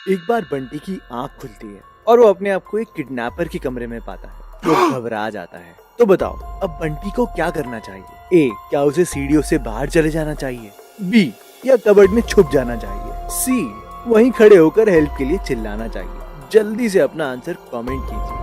एक बार बंटी की आंख खुलती है और वो अपने आप को एक किडनैपर के कमरे में पाता है। वो घबरा जाता है। तो बताओ अब बंटी को क्या करना चाहिए? ए, क्या उसे सीढ़ियों से बाहर चले जाना चाहिए? बी, या कबर्ड में छुप जाना चाहिए? सी, वहीं खड़े होकर हेल्प के लिए चिल्लाना चाहिए? जल्दी से अपना आंसर कमेंट कीजिए।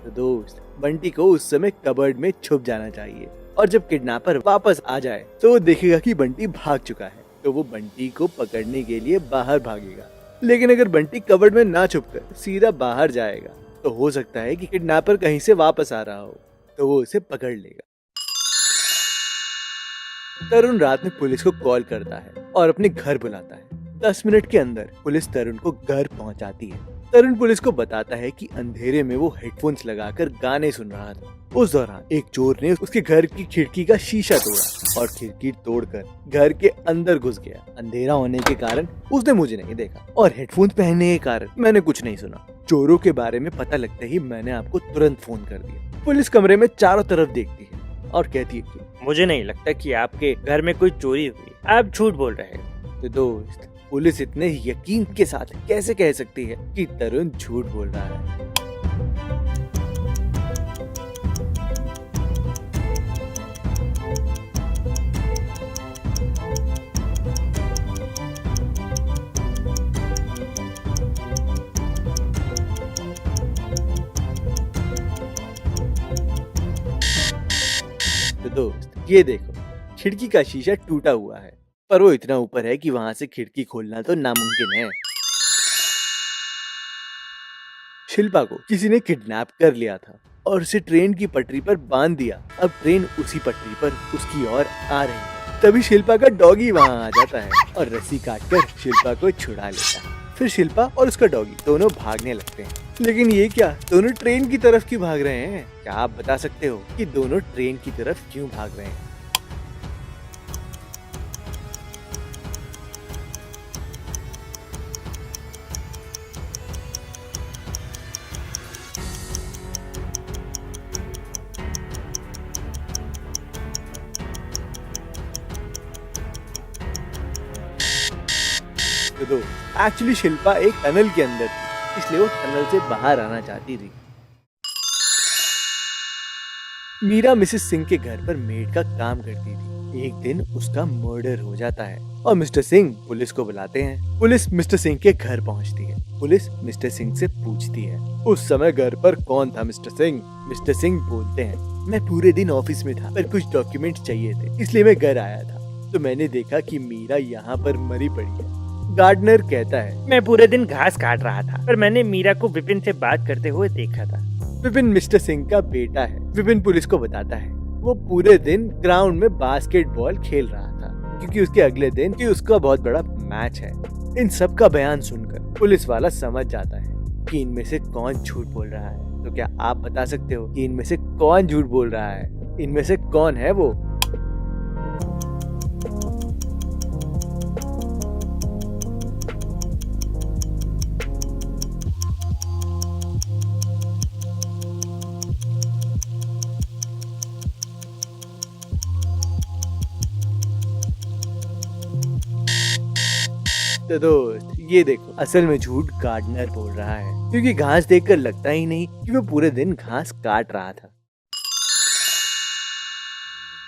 तो दोस्त, बंटी को उस समय कबर्ड में छुप जाना चाहिए और जब किडनैपर वापस आ जाए तो वो देखेगा कि बंटी भाग चुका है, तो वो बंटी को पकड़ने के लिए बाहर भागेगा। लेकिन अगर बंटी कबर्ड में ना छुपकर सीधा बाहर जाएगा तो हो सकता है कि किडनैपर कहीं से वापस आ रहा हो, तो वो उसे पकड़ लेगा। तरुण रात में पुलिस को कॉल करता है और अपने घर बुलाता है। 10 मिनट के अंदर पुलिस तरुण को घर पहुंचाती है। तरुण पुलिस को बताता है कि अंधेरे में वो हेडफोन्स लगाकर गाने सुन रहा था। उस दौरान एक चोर ने उसके घर की खिड़की का शीशा तोड़ा और खिड़की तोड़कर घर के अंदर घुस गया। अंधेरा होने के कारण उसने मुझे नहीं देखा और हेडफोन पहनने के कारण मैंने कुछ नहीं सुना। चोरों के बारे में पता लगते ही मैंने आपको तुरंत फोन कर दिया। पुलिस कमरे में चारों तरफ देखती है और कहती है कि मुझे नहीं लगता कि आपके घर में कोई चोरी हुई, आप झूठ बोल रहे हैं। तो दोस्त, पुलिस इतने यकीन के साथ कैसे कह सकती है कि तरुण झूठ बोल रहा है? तो दोस्त, ये देखो, खिड़की का शीशा टूटा हुआ है, पर वो इतना ऊपर है कि वहां से खिड़की खोलना तो नामुमकिन है। शिल्पा को किसी ने किडनैप कर लिया था और उसे ट्रेन की पटरी पर बांध दिया। अब ट्रेन उसी पटरी पर उसकी ओर आ रही है। तभी शिल्पा का डॉगी वहां आ जाता है और रस्सी काटकर शिल्पा को छुड़ा लेता है। फिर शिल्पा और उसका डॉगी दोनों भागने लगते हैं। लेकिन ये क्या, दोनों ट्रेन की तरफ क्यों भाग रहे हैं? क्या आप बता सकते हो कि दोनों ट्रेन की तरफ क्यों भाग रहे हैं? तो एक्चुअली शिल्पा एक टनल के अंदर थी, इसलिए वो टनल से बाहर आना चाहती थी। मीरा मिसेस सिंह के घर पर मेड का काम करती थी। एक दिन उसका मर्डर हो जाता है और मिस्टर सिंह पुलिस को बुलाते हैं। पुलिस मिस्टर सिंह के घर पहुंचती है। पुलिस मिस्टर सिंह से पूछती है, उस समय घर पर कौन था मिस्टर सिंह? मिस्टर सिंह बोलते हैं, मैं पूरे दिन ऑफिस में था, पर कुछ डॉक्यूमेंट चाहिए थे, इसलिए मैं घर आया था, तो मैंने देखा कि मीरा यहाँ पर मरी पड़ी है। गार्डनर कहता है, मैं पूरे दिन घास काट रहा था, पर मैंने मीरा को विपिन से बात करते हुए देखा था। विपिन मिस्टर सिंह का बेटा है। विपिन पुलिस को बताता है, वो पूरे दिन ग्राउंड में बास्केटबॉल खेल रहा था, क्योंकि उसके अगले दिन की उसका बहुत बड़ा मैच है। इन सब का बयान सुनकर पुलिस वाला समझ जाता है कि इनमें से कौन झूठ बोल रहा है। तो क्या आप बता सकते हो कि इनमें से कौन झूठ बोल रहा है? इनमें से कौन है वो? तो दोस्त, ये देखो, असल में झूठ गार्डनर बोल रहा है, क्योंकि घास देखकर लगता ही नहीं कि वो पूरे दिन घास काट रहा था।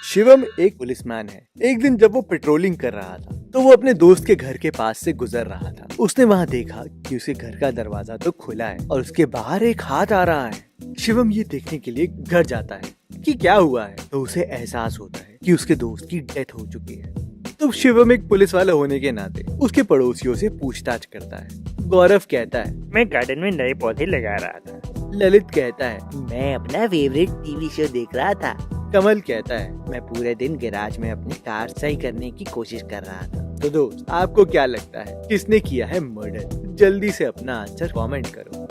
शिवम एक पुलिसमैन है। एक दिन जब वो पेट्रोलिंग कर रहा था तो वो अपने दोस्त के घर के पास से गुजर रहा था। उसने वहाँ देखा कि उसके घर का दरवाजा तो खुला है और उसके बाहर एक हाथ आ रहा है। शिवम ये देखने के लिए घर जाता है कि क्या हुआ है, तो उसे एहसास होता है कि उसके दोस्त की डेथ हो चुकी है। तो शिवम एक पुलिस वाला होने के नाते उसके पड़ोसियों से पूछताछ करता है। गौरव कहता है, मैं गार्डन में नए पौधे लगा रहा था। ललित कहता है, मैं अपना फेवरेट टीवी शो देख रहा था। कमल कहता है, मैं पूरे दिन गैराज में अपनी कार सही करने की कोशिश कर रहा था। तो दोस्त, आपको क्या लगता है किसने किया है मर्डर? जल्दी से अपना आंसर कमेंट करो।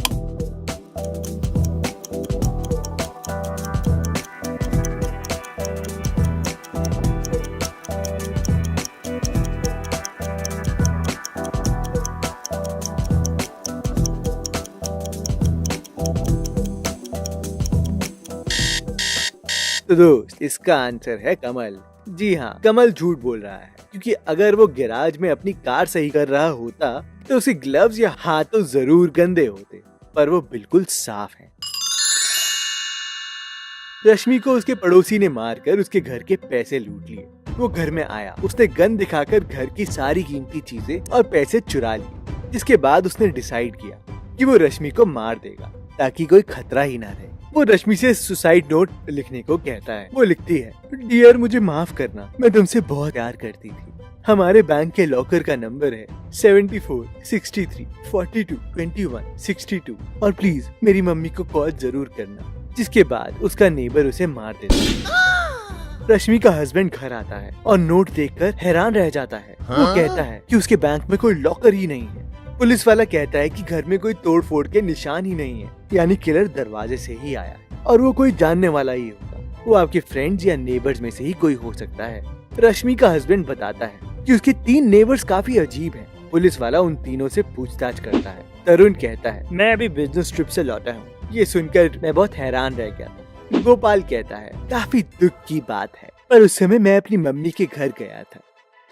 तो दोस्त इसका आंसर है कमल। जी हाँ, कमल झूठ बोल रहा है, क्योंकि अगर वो गैराज में अपनी कार सही कर रहा होता तो उसके ग्लव्स या हाथ तो जरूर गंदे होते, पर वो बिल्कुल साफ हैं। रश्मि को उसके पड़ोसी ने मारकर उसके घर के पैसे लूट लिए। वो घर में आया, उसने गन दिखाकर घर की सारी कीमती चीजें और पैसे चुरा लिए, जिसके बाद उसने डिसाइड किया कि वो रश्मि को मार देगा ताकि कोई खतरा ही ना रहे। वो रश्मि से सुसाइड नोट लिखने को कहता है। वो लिखती है, डियर मुझे माफ करना, मैं तुमसे बहुत प्यार करती थी। हमारे बैंक के लॉकर का नंबर है 74 63 42 21 62 और प्लीज मेरी मम्मी को कॉल जरूर करना। जिसके बाद उसका नेबर उसे मार देता है। रश्मि का हस्बैंड घर आता है और नोट देखकर हैरान रह जाता है। वो कहता है कि उसके बैंक में कोई लॉकर ही नहीं है। पुलिस वाला कहता है कि घर में कोई तोड़ फोड़ के निशान ही नहीं है, यानी किलर दरवाजे से ही आया है और वो कोई जानने वाला ही होगा। वो आपके फ्रेंड्स या नेबर्स में से ही कोई हो सकता है। रश्मि का हस्बैंड बताता है कि उसके 3 नेबर्स काफी अजीब हैं। पुलिस वाला उन तीनों से पूछताछ करता है। तरुण कहता है, मैं अभी बिजनेस ट्रिप से लौटा हूँ। ये सुनकर मैं बहुत हैरान रह गया। गोपाल कहता है, काफी दुख की बात है, पर उस समय मैं अपनी मम्मी के घर गया था।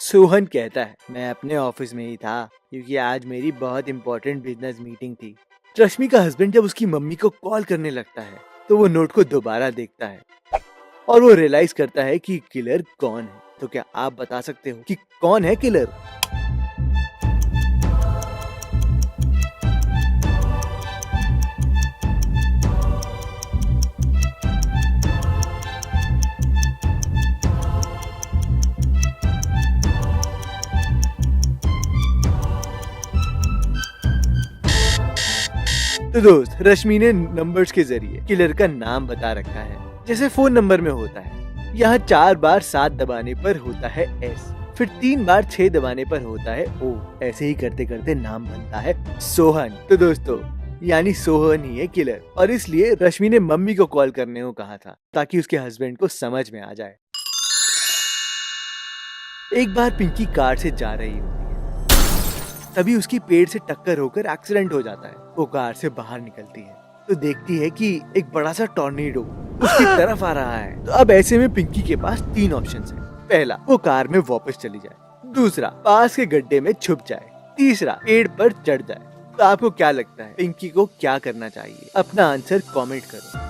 सोहन कहता है, मैं अपने ऑफिस में ही था क्योंकि आज मेरी बहुत इम्पोर्टेंट बिजनेस मीटिंग थी। रश्मि का हस्बैंड जब उसकी मम्मी को कॉल करने लगता है तो वो नोट को दोबारा देखता है और वो रियलाइज करता है कि किलर कौन है। तो क्या आप बता सकते हो कि कौन है किलर? तो दोस्त रश्मि ने नंबर्स के जरिए किलर का नाम बता रखा है, जैसे फोन नंबर में होता है। यहाँ 4 बार 7 दबाने पर होता है S, फिर 3 बार 6 दबाने पर होता है O। ऐसे ही करते करते नाम बनता है सोहन। तो दोस्तों यानी सोहन ही है किलर, और इसलिए रश्मि ने मम्मी को कॉल करने को कहा था ताकि उसके हस्बैंड को समझ में आ जाए। एक बार पिंकी कार से जा रही होती है, तभी उसकी पेड़ से टक्कर होकर एक्सीडेंट हो जाता है। वो कार से बाहर निकलती है तो देखती है कि एक बड़ा सा टॉर्नेडो उसकी तरफ आ रहा है। तो अब ऐसे में पिंकी के पास 3 ऑप्शंस हैं। पहला, वो कार में वापस चली जाए। दूसरा, पास के गड्ढे में छुप जाए। तीसरा, पेड़ पर चढ़ जाए। तो आपको क्या लगता है पिंकी को क्या करना चाहिए? अपना आंसर कमेंट करो।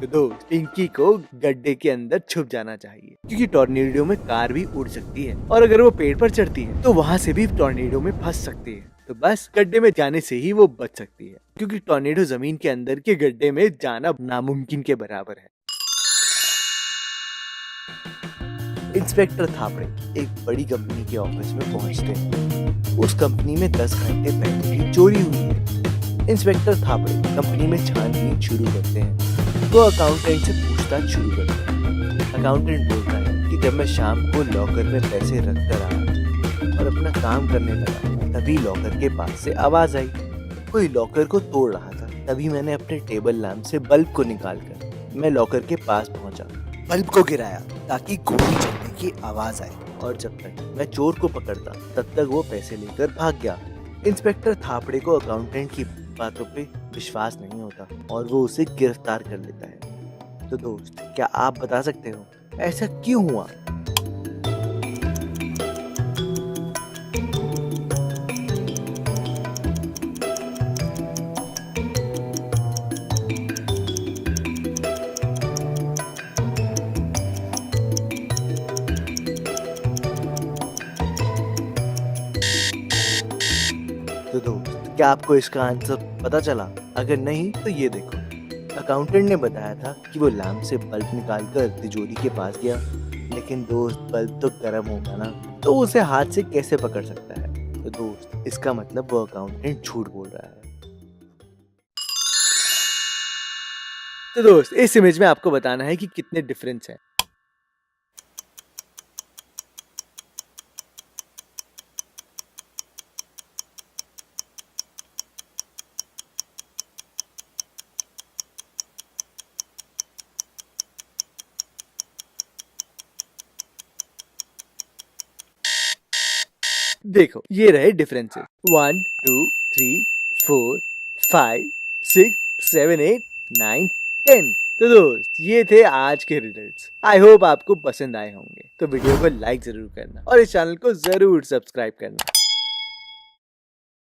तो दोस्त पिंकी को गड्ढे के अंदर छुप जाना चाहिए, क्योंकि टॉर्नेडो में कार भी उड़ सकती है और अगर वो पेड़ पर चढ़ती है तो वहाँ से भी टॉर्नेडो में फंस सकती है। तो बस गड्ढे में जाने से ही वो बच सकती है, क्योंकि टॉर्नेडो जमीन के अंदर के गड्ढे में जाना नामुमकिन के बराबर है। इंस्पेक्टर थापड़े एक बड़ी कंपनी के ऑफिस में पहुंचते हैं। उस कंपनी में 10 घंटे पहले की चोरी हुई है। इंस्पेक्टर थापड़े कंपनी में छानबीन शुरू करते हैं। वो अकाउंटेंट से पूछताछ शुरू करते हैं। अकाउंटेंट बोलता है कि जब मैं शाम को लॉकर में पैसे रख कर आया और अपना काम करने लगा, तभी लॉकर के पास से आवाज आई। कोई लॉकर को तोड़ रहा था। तभी मैंने अपने टेबल लैंप से बल्ब को निकालकर मैं लॉकर के पास पहुंचा, बल्ब को गिराया ताकि गोली चलने की आवाज आए, और जब तक मैं चोर को पकड़ता तब तक वो पैसे लेकर भाग गया। इंस्पेक्टर थापड़े को अकाउंटेंट की बातों पे विश्वास नहीं होता और वो उसे गिरफ्तार कर लेता है। तो दोस्त क्या आप बता सकते हो ऐसा क्यों हुआ? तो दोस्त क्या आपको इसका आंसर पता चला? अगर नहीं तो ये देखो, अकाउंटेंट ने बताया था कि वो लैंप से बल्ब निकालकर तिजोरी के पास गया, लेकिन दोस्त बल्ब तो गर्म होगा ना, तो उसे हाथ से कैसे पकड़ सकता है? तो दोस्त इसका मतलब वो अकाउंटेंट झूठ बोल रहा है। तो दोस्त इस इमेज में आपको बताना है कि कितने डिफरेंस है। देखो ये रहे डिफरेंसेस 1 2 3 4 5 6 7 8 9 10। तो दोस्त ये थे आज के रिजल्ट्स। आई होप आपको पसंद आए होंगे। तो वीडियो को लाइक जरूर करना और इस चैनल को जरूर सब्सक्राइब करना।